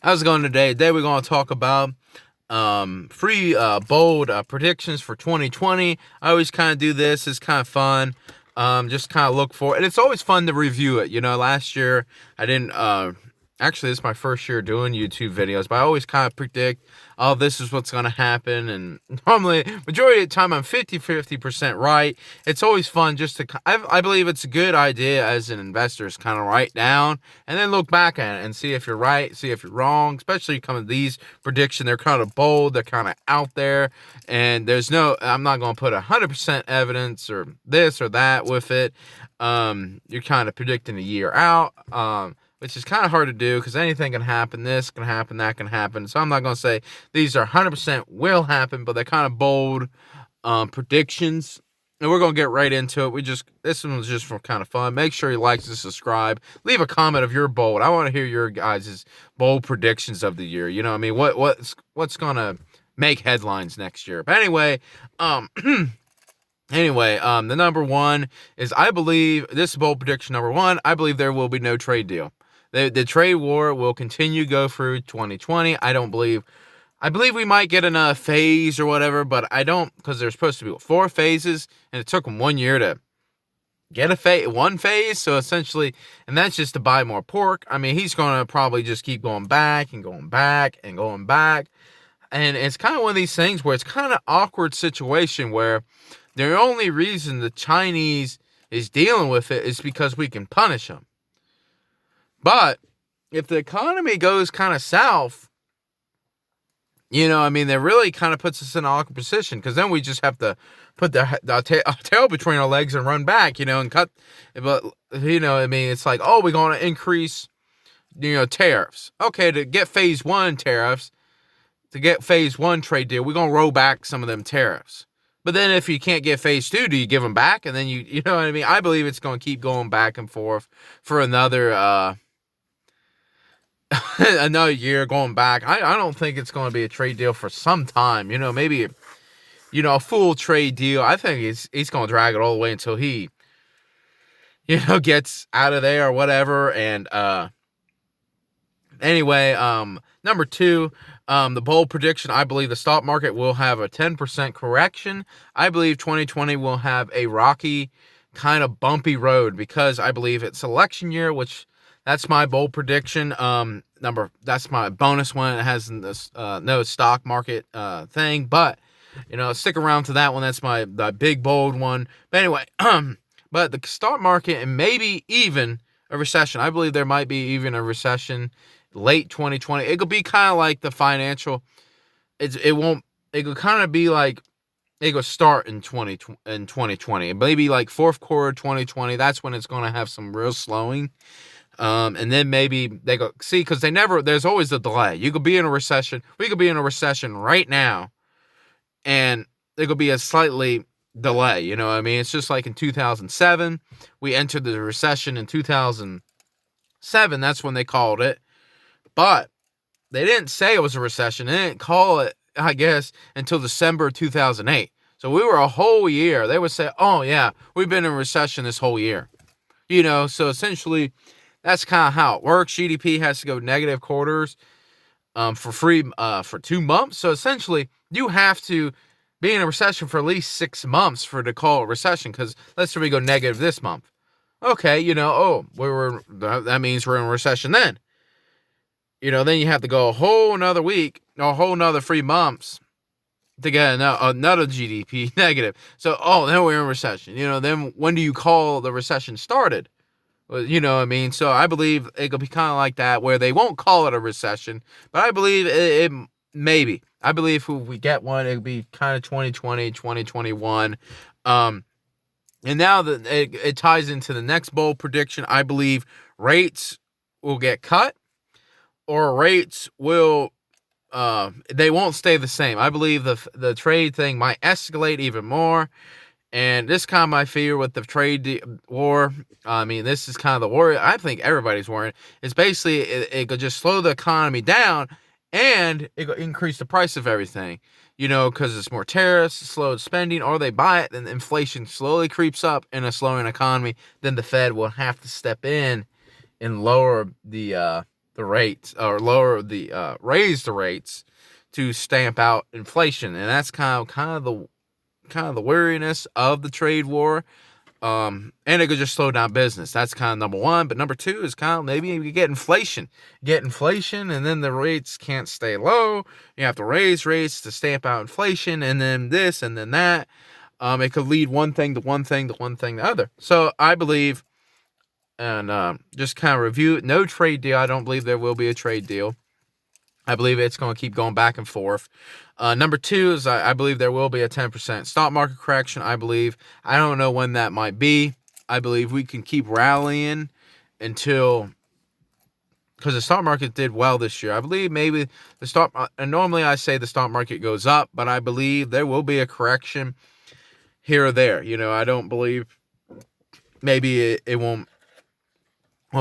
How's it going today? Today we're going to talk about free bold predictions for 2020. I always kind of do this. It's kind of fun. Just kind of look for it. And it's always fun to review it. Last year I didn't actually, this is my first year doing YouTube videos, but I always kind of predict, oh, this is what's going to happen. And normally, majority of the time, I'm 50% right. It's always fun just to, I believe it's a good idea as an investor to kind of write down and then look back at it and see if you're right, see if you're wrong, especially coming to these predictions. They're kind of bold, they're kind of out there, and I'm not going to put 100% evidence or this or that with it. You're kind of predicting a year out. Which is kind of hard to do because anything can happen. This can happen, that can happen. So I'm not going to say these are 100% will happen, but they're kind of bold predictions. And we're going to get right into it. This one was just for kind of fun. Make sure you like and subscribe. Leave a comment of your bold. I want to hear your guys' bold predictions of the year. You know what I mean? What's going to make headlines next year? But anyway, the number one is, I believe, this is bold prediction number one, I believe there will be no trade deal. The trade war will continue to go through 2020. I believe we might get another phase or whatever, but I don't, because there's supposed to be 4 phases, and it took them 1 year to get one phase. So essentially, and that's just to buy more pork. I mean, he's going to probably just keep going back and going back and going back. And it's kind of one of these things where it's kind of awkward situation where the only reason the Chinese is dealing with it is because we can punish them. But if the economy goes kind of south, that really kind of puts us in an awkward position, because then we just have to put the tail between our legs and run back, and cut. But, it's like, oh, we're going to increase, tariffs. Okay, to get phase 1 tariffs, to get phase 1 trade deal, we're going to roll back some of them tariffs. But then if you can't get phase 2, do you give them back? And then you know what I mean? I believe it's going to keep going back and forth for another another year going back. I don't think it's going to be a trade deal for some time. Maybe, a full trade deal. I think he's going to drag it all the way until he, gets out of there or whatever. And anyway, number 2, the bold prediction, I believe the stock market will have a 10% correction. I believe 2020 will have a rocky, kind of bumpy road, because I believe it's election year, which that's my bold prediction. That's my bonus one. It has this no stock market thing, but stick around to that one. That's the big bold one. But anyway, but the stock market and maybe even a recession. I believe there might be even a recession late 2020. It could be kind of like the financial. It could kind of be like it could start in 2020. Maybe like fourth quarter 2020. That's when it's going to have some real slowing. And then maybe they go see, because there's always a delay. You could be in a recession. We could be in a recession right now, and there could be a slightly delay. You know what I mean? It's just like in 2007, we entered the recession in 2007. That's when they called it. But they didn't say it was a recession. They didn't call it, I guess, until December 2008. So we were a whole year. They would say, oh, yeah, we've been in recession this whole year. So essentially, that's kind of how it works. GDP has to go negative quarters for 2 months. So essentially, you have to be in a recession for at least 6 months to call it a recession, because let's say we go negative this month. Okay, that means we're in a recession then. Then you have to go a whole nother week, a whole nother 3 months to get another GDP negative. So, then we're in recession. Then when do you call the recession started? Well, you know what I mean? So I believe it could be kind of like that, where they won't call it a recession, but I believe it maybe. I believe if we get one, it'll be kind of 2020, 2021. And now that it ties into the next bold prediction, I believe rates will get cut, or rates will they won't stay the same. I believe the trade thing might escalate even more. And this kind of my fear with the trade war. I mean, this is kind of the worry I think everybody's worrying. It's basically it could just slow the economy down, and it could increase the price of everything. Because it's more tariffs, slowed spending, or they buy it, and inflation slowly creeps up in a slowing economy. Then the Fed will have to step in and lower the the rates or raise the rates to stamp out inflation, and that's kind of the wariness of the trade war. And it could just slow down business. That's kind of number one. But number two is kind of maybe you get inflation. And then the rates can't stay low. You have to raise rates to stamp out inflation, and then this and then that. It could lead one thing to one thing to one thing to other. So I believe, and just kind of review, no trade deal. I don't believe there will be a trade deal. I believe it's going to keep going back and forth. Number two is I believe there will be a 10% stock market correction. I don't know when that might be. I believe we can keep rallying until, because the stock market did well this year. I believe maybe and normally I say the stock market goes up, but I believe there will be a correction here or there. I don't believe maybe it won't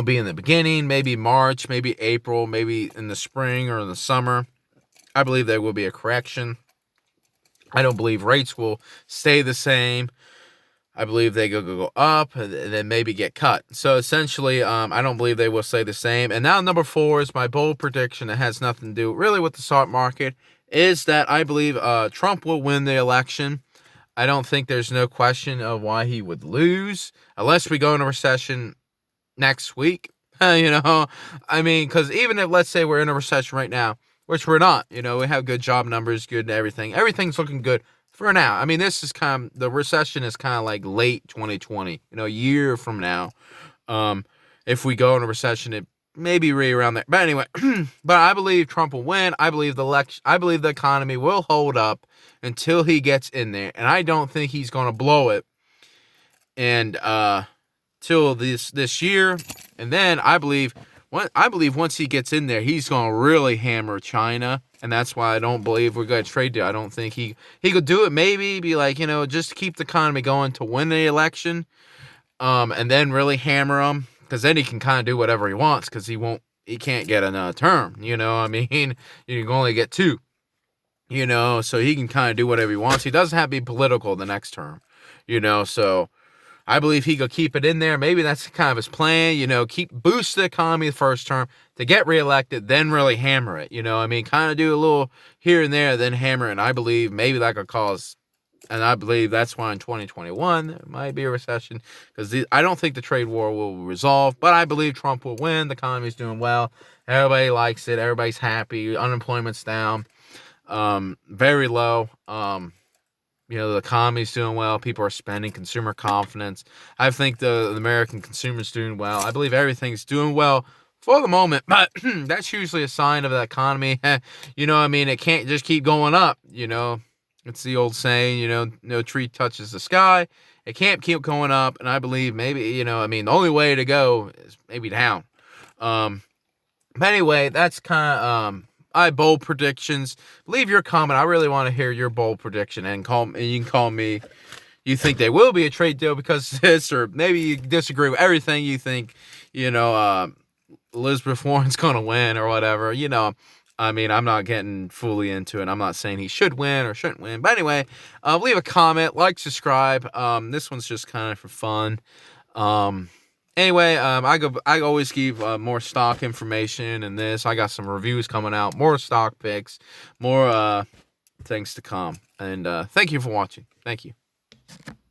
be in the beginning, maybe March, maybe April, maybe in the spring or in the summer. I believe there will be a correction. I don't believe rates will stay the same. I believe they go up and then maybe get cut. So essentially, I don't believe they will stay the same. And now number 4 is my bold prediction that has nothing to do really with the stock market, is that I believe Trump will win the election. I don't think there's no question of why he would lose unless we go into recession next week. I mean, because even if, let's say, we're in a recession right now, which we're not, we have good job numbers, good everything's looking good for now. I mean, the recession is kind of like late 2020, a year from now. If we go into recession, it may be right around there. But anyway, but I believe Trump will win. I believe the economy will hold up until he gets in there, and I don't think he's going to blow it. And till this year, and then I believe once he gets in there, he's going to really hammer China, and that's why I don't believe we're going to trade deal. I don't think he could do it. Maybe be like, just to keep the economy going to win the election, and then really hammer him, because then he can kind of do whatever he wants, because he can't get another term. I mean, you can only get 2. So he can kind of do whatever he wants. He doesn't have to be political the next term. So I believe he could keep it in there. Maybe that's kind of his plan, boost the economy the first term to get reelected, then really hammer it. Kind of do a little here and there, then hammer it. And I believe maybe that could cause, and I believe that's why in 2021 there might be a recession, because I don't think the trade war will resolve, but I believe Trump will win. The economy's doing well. Everybody likes it. Everybody's happy. Unemployment's down, very low. The economy's doing well. People are spending. Consumer confidence. I think the American consumer's doing well. I believe everything's doing well for the moment, but that's usually a sign of the economy. It can't just keep going up. It's the old saying, no tree touches the sky. It can't keep going up, and I believe maybe, the only way to go is maybe down. But anyway, that's kind of, I bold predictions. Leave your comment. I really want to hear your bold prediction, and you can call me. You think there will be a trade deal because of this, or maybe you disagree with everything. You think, Elizabeth Warren's going to win or whatever. I'm not getting fully into it. I'm not saying he should win or shouldn't win. But anyway, leave a comment, subscribe. This one's just kind of for fun. Anyway, I always give more stock information in this. I got some reviews coming out, more stock picks, more things to come. And thank you for watching. Thank you.